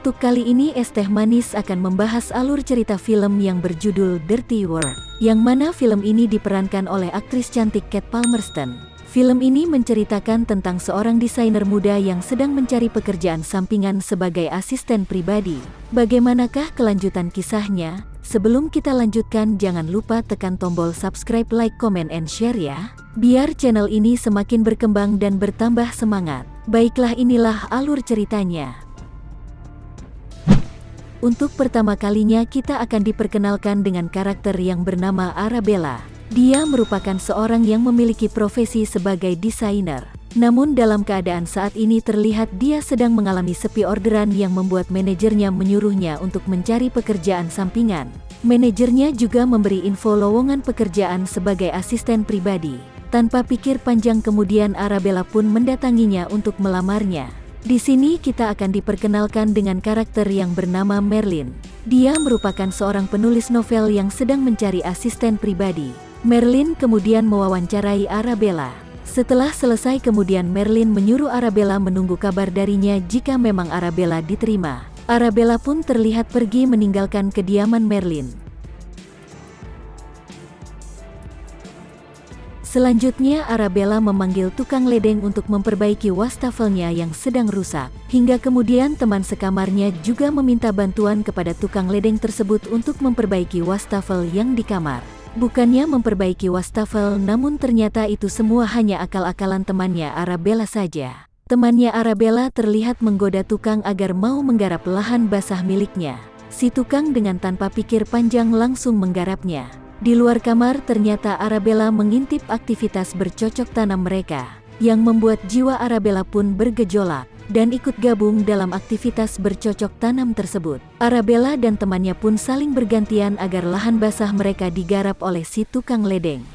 Untuk kali ini Es Teh Manis akan membahas alur cerita film yang berjudul Dirty Work, yang mana film ini diperankan oleh aktris cantik Kate Palmerston. Film ini menceritakan tentang seorang desainer muda yang sedang mencari pekerjaan sampingan sebagai asisten pribadi. Bagaimanakah kelanjutan kisahnya? Sebelum kita lanjutkan, jangan lupa tekan tombol subscribe, like, comment, and share ya, biar channel ini semakin berkembang dan bertambah semangat. Baiklah, inilah alur ceritanya. Untuk pertama kalinya kita akan diperkenalkan dengan karakter yang bernama Arabella. Dia merupakan seorang yang memiliki profesi sebagai desainer. Namun dalam keadaan saat ini terlihat dia sedang mengalami sepi orderan yang membuat manajernya menyuruhnya untuk mencari pekerjaan sampingan. Manajernya juga memberi info lowongan pekerjaan sebagai asisten pribadi. Tanpa pikir panjang kemudian Arabella pun mendatanginya untuk melamarnya. Di sini kita akan diperkenalkan dengan karakter yang bernama Merlin. Dia merupakan seorang penulis novel yang sedang mencari asisten pribadi. Merlin kemudian mewawancarai Arabella. Setelah selesai kemudian Merlin menyuruh Arabella menunggu kabar darinya jika memang Arabella diterima. Arabella pun terlihat pergi meninggalkan kediaman Merlin. Selanjutnya Arabella memanggil tukang ledeng untuk memperbaiki wastafelnya yang sedang rusak. Hingga kemudian teman sekamarnya juga meminta bantuan kepada tukang ledeng tersebut untuk memperbaiki wastafel yang di kamar. Bukannya memperbaiki wastafel, namun ternyata itu semua hanya akal-akalan temannya Arabella saja. Temannya Arabella terlihat menggoda tukang agar mau menggarap lahan basah miliknya. Si tukang dengan tanpa pikir panjang langsung menggarapnya. Di luar kamar ternyata Arabella mengintip aktivitas bercocok tanam mereka, yang membuat jiwa Arabella pun bergejolak dan ikut gabung dalam aktivitas bercocok tanam tersebut. Arabella dan temannya pun saling bergantian agar lahan basah mereka digarap oleh si tukang ledeng.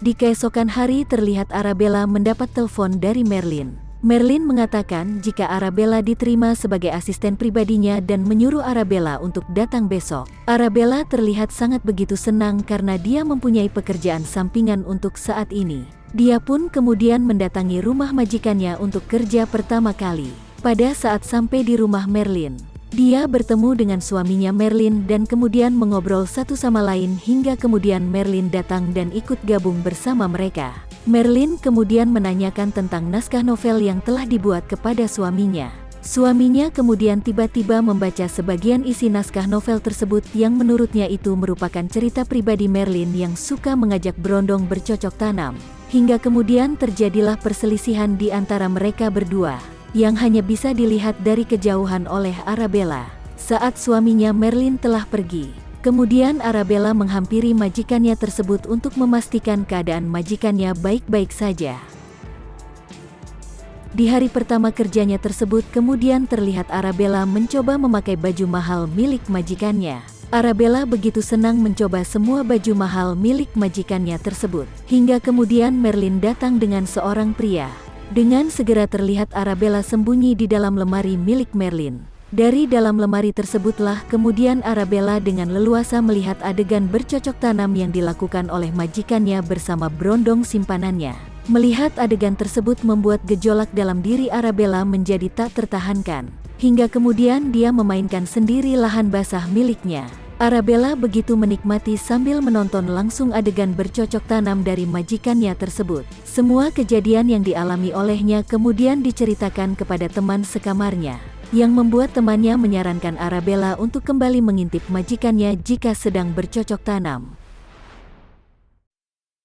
Di keesokan hari terlihat Arabella mendapat telepon dari Merlin. Merlin mengatakan jika Arabella diterima sebagai asisten pribadinya dan menyuruh Arabella untuk datang besok. Arabella terlihat sangat begitu senang karena dia mempunyai pekerjaan sampingan untuk saat ini. Dia pun kemudian mendatangi rumah majikannya untuk kerja pertama kali. Pada saat sampai di rumah Merlin, dia bertemu dengan suaminya Merlin dan kemudian mengobrol satu sama lain hingga kemudian Merlin datang dan ikut gabung bersama mereka. Merlin kemudian menanyakan tentang naskah novel yang telah dibuat kepada suaminya. Suaminya kemudian tiba-tiba membaca sebagian isi naskah novel tersebut yang menurutnya itu merupakan cerita pribadi Merlin yang suka mengajak berondong bercocok tanam. Hingga kemudian terjadilah perselisihan di antara mereka berdua, yang hanya bisa dilihat dari kejauhan oleh Arabella. Saat suaminya Merlin telah pergi, kemudian Arabella menghampiri majikannya tersebut untuk memastikan keadaan majikannya baik-baik saja. Di hari pertama kerjanya tersebut kemudian terlihat Arabella mencoba memakai baju mahal milik majikannya. Arabella begitu senang mencoba semua baju mahal milik majikannya tersebut. Hingga kemudian Merlin datang dengan seorang pria. Dengan segera terlihat Arabella sembunyi di dalam lemari milik Merlin. Dari dalam lemari tersebutlah kemudian Arabella dengan leluasa melihat adegan bercocok tanam yang dilakukan oleh majikannya bersama berondong simpanannya. Melihat adegan tersebut membuat gejolak dalam diri Arabella menjadi tak tertahankan. Hingga kemudian dia memainkan sendiri lahan basah miliknya. Arabella begitu menikmati sambil menonton langsung adegan bercocok tanam dari majikannya tersebut. Semua kejadian yang dialami olehnya kemudian diceritakan kepada teman sekamarnya, yang membuat temannya menyarankan Arabella untuk kembali mengintip majikannya jika sedang bercocok tanam.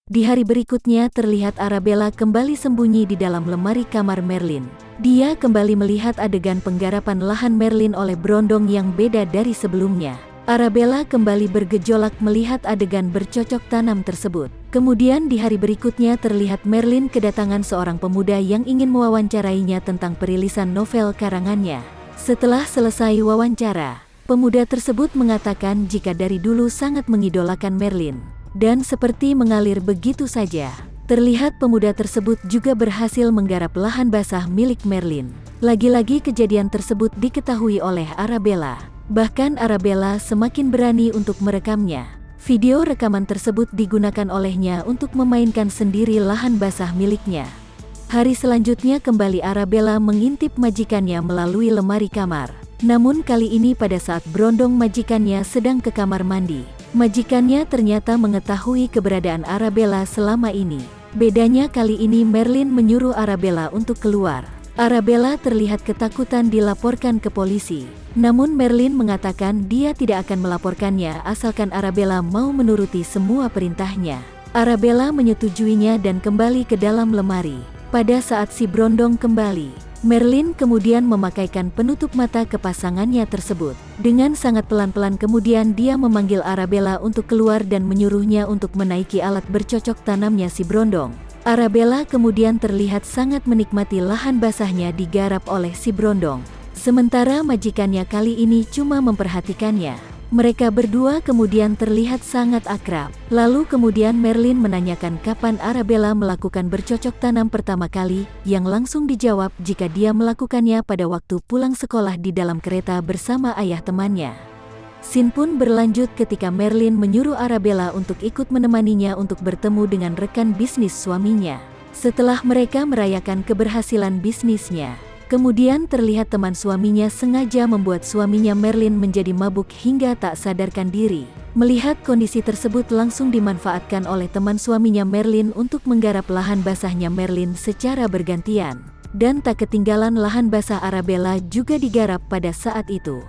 Di hari berikutnya terlihat Arabella kembali sembunyi di dalam lemari kamar Merlin. Dia kembali melihat adegan penggarapan lahan Merlin oleh berondong yang beda dari sebelumnya. Arabella kembali bergejolak melihat adegan bercocok tanam tersebut. Kemudian di hari berikutnya terlihat Merlin kedatangan seorang pemuda yang ingin mewawancarainya tentang perilisan novel karangannya. Setelah selesai wawancara, pemuda tersebut mengatakan jika dari dulu sangat mengidolakan Merlin. Dan seperti mengalir begitu saja, terlihat pemuda tersebut juga berhasil menggarap lahan basah milik Merlin. Lagi-lagi kejadian tersebut diketahui oleh Arabella. Bahkan Arabella semakin berani untuk merekamnya. Video rekaman tersebut digunakan olehnya untuk memainkan sendiri lahan basah miliknya. Hari selanjutnya kembali Arabella mengintip majikannya melalui lemari kamar. Namun kali ini pada saat berondong majikannya sedang ke kamar mandi. Majikannya ternyata mengetahui keberadaan Arabella selama ini. Bedanya kali ini Merlin menyuruh Arabella untuk keluar. Arabella terlihat ketakutan dilaporkan ke polisi. Namun Merlin mengatakan dia tidak akan melaporkannya asalkan Arabella mau menuruti semua perintahnya. Arabella menyetujuinya dan kembali ke dalam lemari. Pada saat si berondong kembali, Merlin kemudian memakaikan penutup mata ke pasangannya tersebut. Dengan sangat pelan-pelan kemudian dia memanggil Arabella untuk keluar dan menyuruhnya untuk menaiki alat bercocok tanamnya si berondong. Arabella kemudian terlihat sangat menikmati lahan basahnya digarap oleh si berondong. Sementara majikannya kali ini cuma memperhatikannya. Mereka berdua kemudian terlihat sangat akrab. Lalu kemudian Merlin menanyakan kapan Arabella melakukan bercocok tanam pertama kali, yang langsung dijawab jika dia melakukannya pada waktu pulang sekolah di dalam kereta bersama ayah temannya. Scene pun berlanjut ketika Merlin menyuruh Arabella untuk ikut menemaninya untuk bertemu dengan rekan bisnis suaminya. Setelah mereka merayakan keberhasilan bisnisnya, kemudian terlihat teman suaminya sengaja membuat suaminya Merlin menjadi mabuk hingga tak sadarkan diri. Melihat kondisi tersebut langsung dimanfaatkan oleh teman suaminya Merlin untuk menggarap lahan basahnya Merlin secara bergantian. Dan tak ketinggalan lahan basah Arabella juga digarap pada saat itu.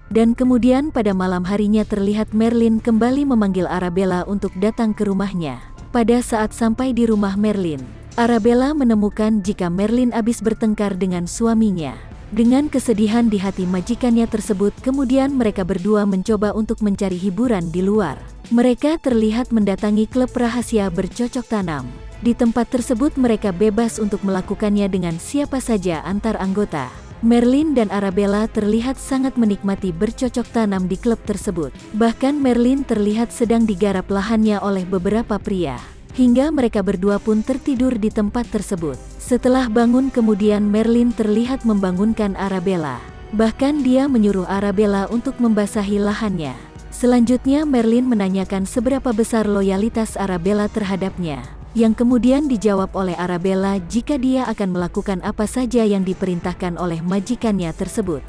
Dan kemudian pada malam harinya terlihat Merlin kembali memanggil Arabella untuk datang ke rumahnya. Pada saat sampai di rumah Merlin, Arabella menemukan jika Merlin habis bertengkar dengan suaminya. Dengan kesedihan di hati majikannya tersebut, kemudian mereka berdua mencoba untuk mencari hiburan di luar. Mereka terlihat mendatangi klub rahasia bercocok tanam. Di tempat tersebut mereka bebas untuk melakukannya dengan siapa saja antar anggota. Merlin dan Arabella terlihat sangat menikmati bercocok tanam di klub tersebut. Bahkan Merlin terlihat sedang digarap lahannya oleh beberapa pria. Hingga mereka berdua pun tertidur di tempat tersebut. Setelah bangun kemudian Merlin terlihat membangunkan Arabella. Bahkan dia menyuruh Arabella untuk membasahi lahannya. Selanjutnya Merlin menanyakan seberapa besar loyalitas Arabella terhadapnya. Yang kemudian dijawab oleh Arabella jika dia akan melakukan apa saja yang diperintahkan oleh majikannya tersebut.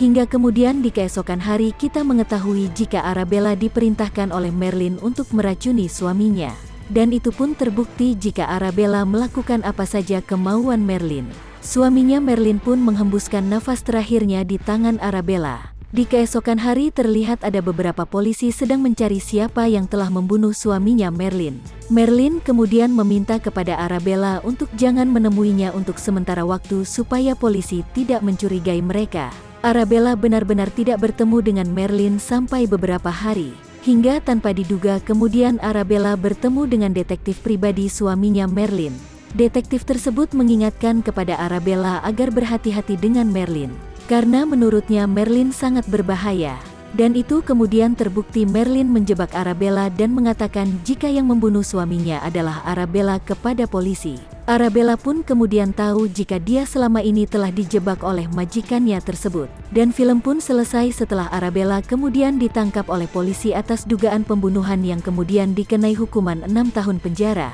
Hingga kemudian di keesokan hari kita mengetahui jika Arabella diperintahkan oleh Merlin untuk meracuni suaminya. Dan itu pun terbukti jika Arabella melakukan apa saja kemauan Merlin. Suaminya Merlin pun menghembuskan nafas terakhirnya di tangan Arabella. Di keesokan hari terlihat ada beberapa polisi sedang mencari siapa yang telah membunuh suaminya Merlin. Merlin kemudian meminta kepada Arabella untuk jangan menemuinya untuk sementara waktu supaya polisi tidak mencurigai mereka. Arabella benar-benar tidak bertemu dengan Merlin sampai beberapa hari. Hingga tanpa diduga kemudian Arabella bertemu dengan detektif pribadi suaminya Merlin. Detektif tersebut mengingatkan kepada Arabella agar berhati-hati dengan Merlin. Karena menurutnya Merlin sangat berbahaya. Dan itu kemudian terbukti Merlin menjebak Arabella dan mengatakan jika yang membunuh suaminya adalah Arabella kepada polisi. Arabella pun kemudian tahu jika dia selama ini telah dijebak oleh majikannya tersebut. Dan film pun selesai setelah Arabella kemudian ditangkap oleh polisi atas dugaan pembunuhan yang kemudian dikenai hukuman 6 tahun penjara.